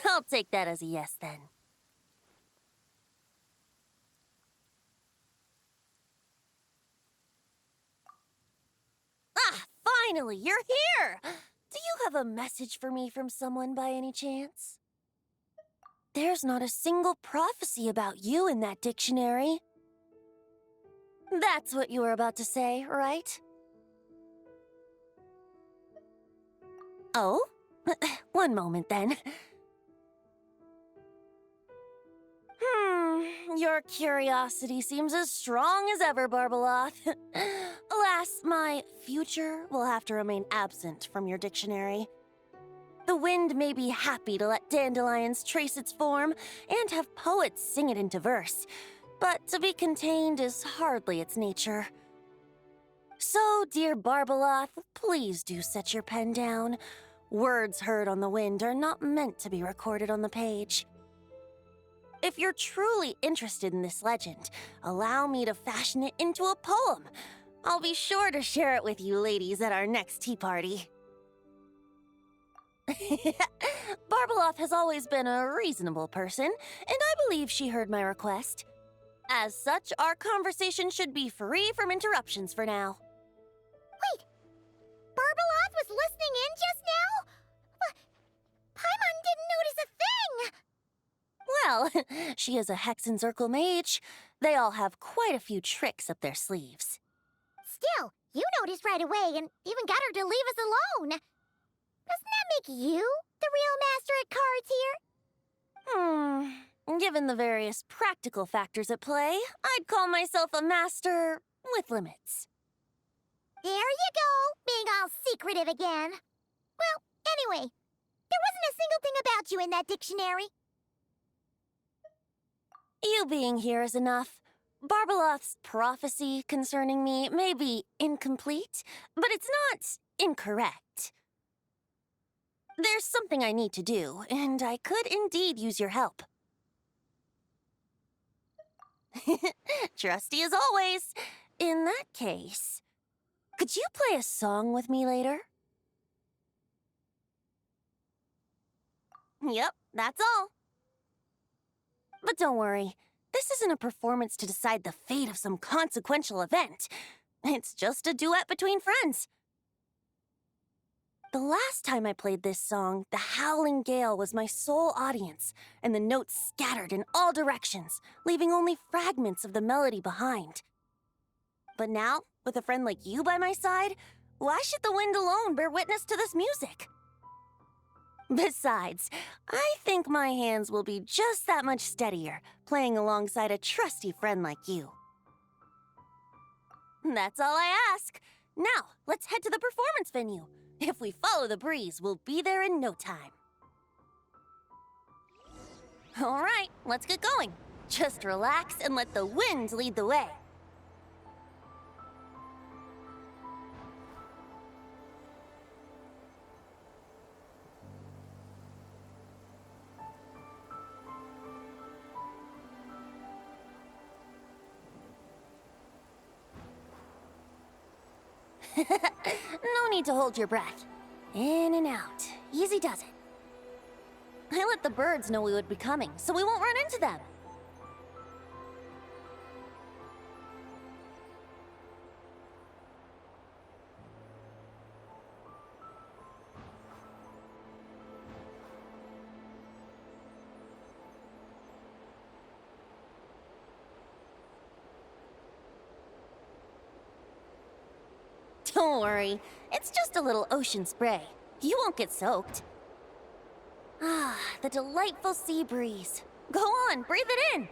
I'll take that as a yes then. Ah, finally, you're here! Do you have a message for me from someone by any chance? There's not a single prophecy about you in that dictionary. That's what you were about to say, right? Oh? One moment, then. Your curiosity seems as strong as ever, Barbeloth. Alas, my future will have to remain absent from your dictionary. The wind may be happy to let dandelions trace its form and have poets sing it into verse, but to be contained is hardly its nature. So, dear Barbeloth, please do set your pen down. Words heard on the wind are not meant to be recorded on the page. If you're truly interested in this legend, allow me to fashion it into a poem. I'll be sure to share it with you ladies at our next tea party. Barbeloth has always been a reasonable person, and I believe she heard my request. As such, our conversation should be free from interruptions for now. Wait, Barbeloth was listening in just now? Paimon didn't notice a thing! Well, she is a Hexenzirkel mage. They all have quite a few tricks up their sleeves. Still, you noticed right away and even got her to leave us alone. Doesn't that make you the real master at cards here? Given the various practical factors at play, I'd call myself a master with limits. There you go, being all secretive again. Well, anyway, there wasn't a single thing about you in that dictionary. You being here is enough. Barbeloth's prophecy concerning me may be incomplete, but it's not incorrect. There's something I need to do, and I could indeed use your help. Trusty as always. In that case, could you play a song with me later? Yep, that's all. But don't worry, this isn't a performance to decide the fate of some consequential event. It's just a duet between friends. The last time I played this song, the howling gale was my sole audience, and the notes scattered in all directions, leaving only fragments of the melody behind. But now, with a friend like you by my side, why should the wind alone bear witness to this music? Besides, I think my hands will be just that much steadier, playing alongside a trusty friend like you. That's all I ask. Now, let's head to the performance venue. If we follow the breeze, we'll be there in no time. All right, let's get going. Just relax and let the wind lead the way. No need to hold your breath. In and out. Easy does it. I let the birds know we would be coming, so we won't run into them. Don't worry, it's just a little ocean spray. You won't get soaked. Ah, the delightful sea breeze. Go on, breathe it in.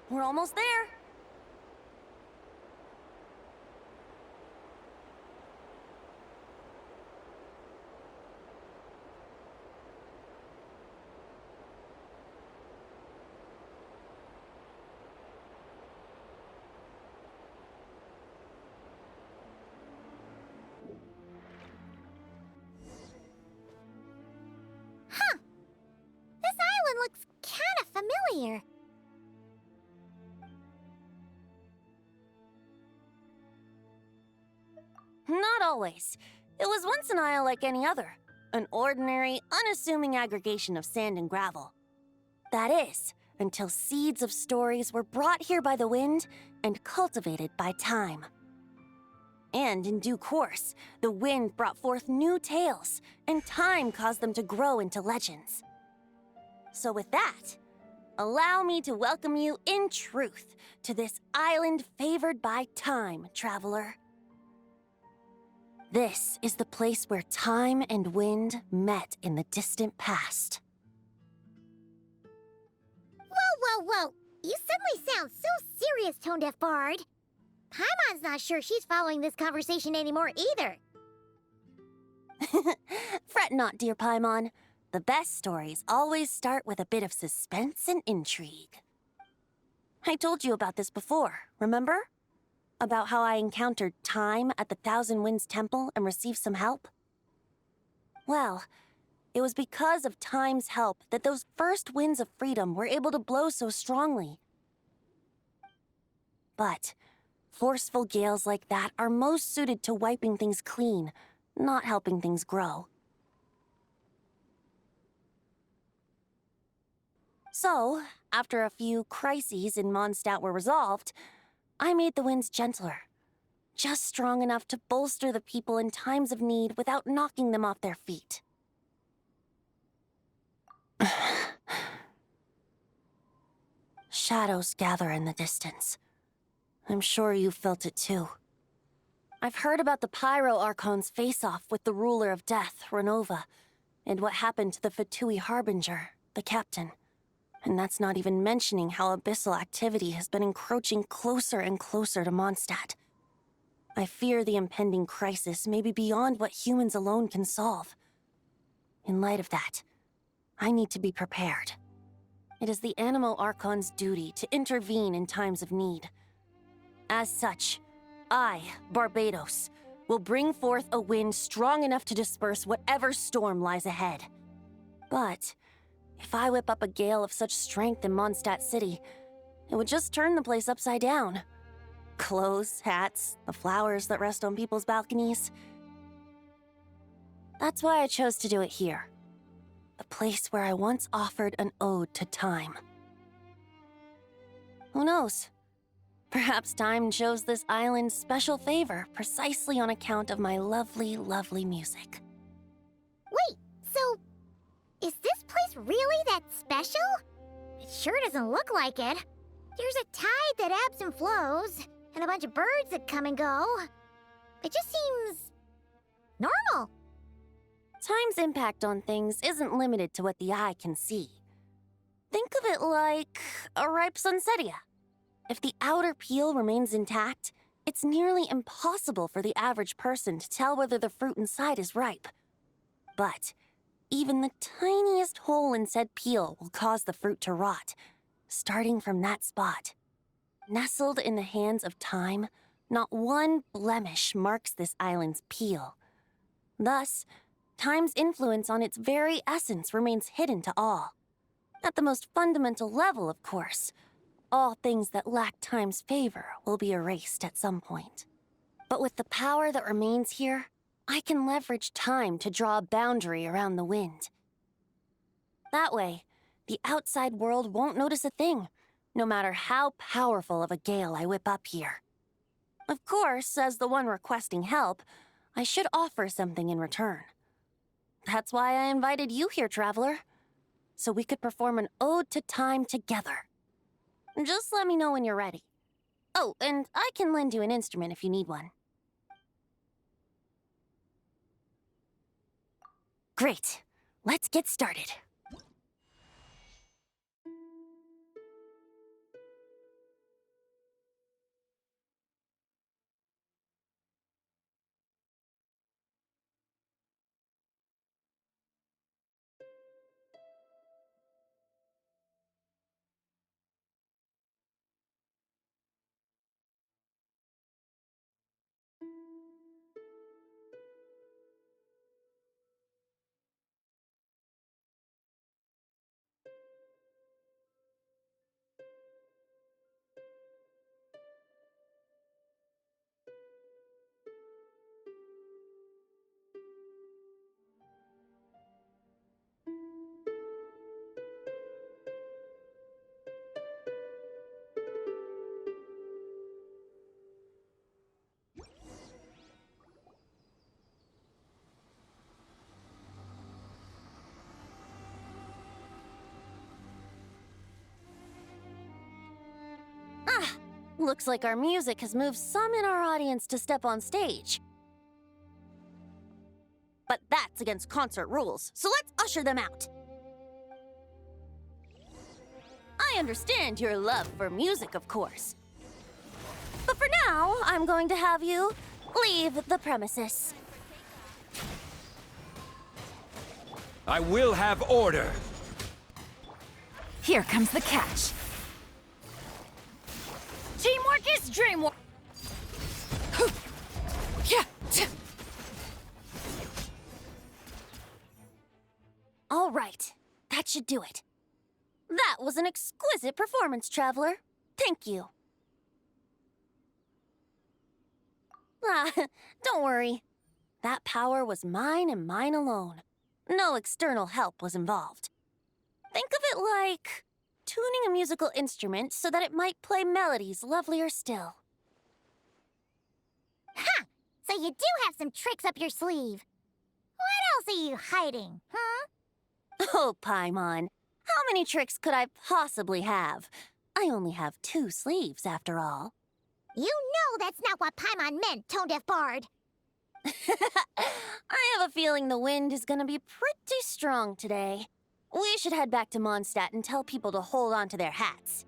We're almost there. Huh. This island looks kinda familiar. always, it was once an isle like any other. An ordinary, unassuming aggregation of sand and gravel. That is, until seeds of stories were brought here by the wind and cultivated by time. And in due course, the wind brought forth new tales, and time caused them to grow into legends. So with that, allow me to welcome you in truth to this island favored by time, traveler. This is the place where time and wind met in the distant past. Whoa! You suddenly sound so serious, Tone-Deaf Bard. Paimon's not sure she's following this conversation anymore either. Fret not, dear Paimon. The best stories always start with a bit of suspense and intrigue. I told you about this before, remember? About how I encountered Time at the Thousand Winds Temple and received some help? Well, it was because of Time's help that those first winds of freedom were able to blow so strongly. But forceful gales like that are most suited to wiping things clean, not helping things grow. So, after a few crises in Mondstadt were resolved, I made the winds gentler. Just strong enough to bolster the people in times of need without knocking them off their feet. Shadows gather in the distance. I'm sure you felt it too. I've heard about the Pyro Archon's face-off with the ruler of death, Renova, and what happened to the Fatui Harbinger, the captain. And that's not even mentioning how abyssal activity has been encroaching closer and closer to Mondstadt. I fear the impending crisis may be beyond what humans alone can solve. In light of that, I need to be prepared. It is the Animo Archon's duty to intervene in times of need. As such, I, Barbados, will bring forth a wind strong enough to disperse whatever storm lies ahead. But if I whip up a gale of such strength in Mondstadt City, it would just turn the place upside down. Clothes, hats, the flowers that rest on people's balconies. That's why I chose to do it here. The place where I once offered an ode to time. Who knows? Perhaps time shows this island special favor precisely on account of my lovely, lovely music. Wait, so is this place really that special? It sure doesn't look like it. There's a tide that ebbs and flows, and a bunch of birds that come and go. It just seems normal. Time's impact on things isn't limited to what the eye can see. Think of it like a ripe sunsetia. If the outer peel remains intact, it's nearly impossible for the average person to tell whether the fruit inside is ripe. But even the tiniest hole in said peel will cause the fruit to rot, starting from that spot. Nestled in the hands of time, not one blemish marks this island's peel. Thus, time's influence on its very essence remains hidden to all. At the most fundamental level, of course, all things that lack time's favor will be erased at some point. But with the power that remains here, I can leverage time to draw a boundary around the wind. That way, the outside world won't notice a thing, no matter how powerful of a gale I whip up here. Of course, as the one requesting help, I should offer something in return. That's why I invited you here, traveler, so we could perform an ode to time together. Just let me know when you're ready. Oh, and I can lend you an instrument if you need one. Great. Let's get started. Looks like our music has moved some in our audience to step on stage. But that's against concert rules, so let's usher them out. I understand your love for music, of course. But for now, I'm going to have you leave the premises. I will have order. Here comes the catch. Teamwork is dreamwork. All right, that should do it. That was an exquisite performance, Traveler. Thank you. Ah, don't worry. That power was mine and mine alone. No external help was involved. Think of it like tuning a musical instrument so that it might play melodies lovelier still. Ha! So you do have some tricks up your sleeve. What else are you hiding, huh? Oh, Paimon, how many tricks could I possibly have? I only have 2 sleeves, after all. You know that's not what Paimon meant, tone-deaf bard. I have a feeling the wind is gonna be pretty strong today. We should head back to Mondstadt and tell people to hold on to their hats.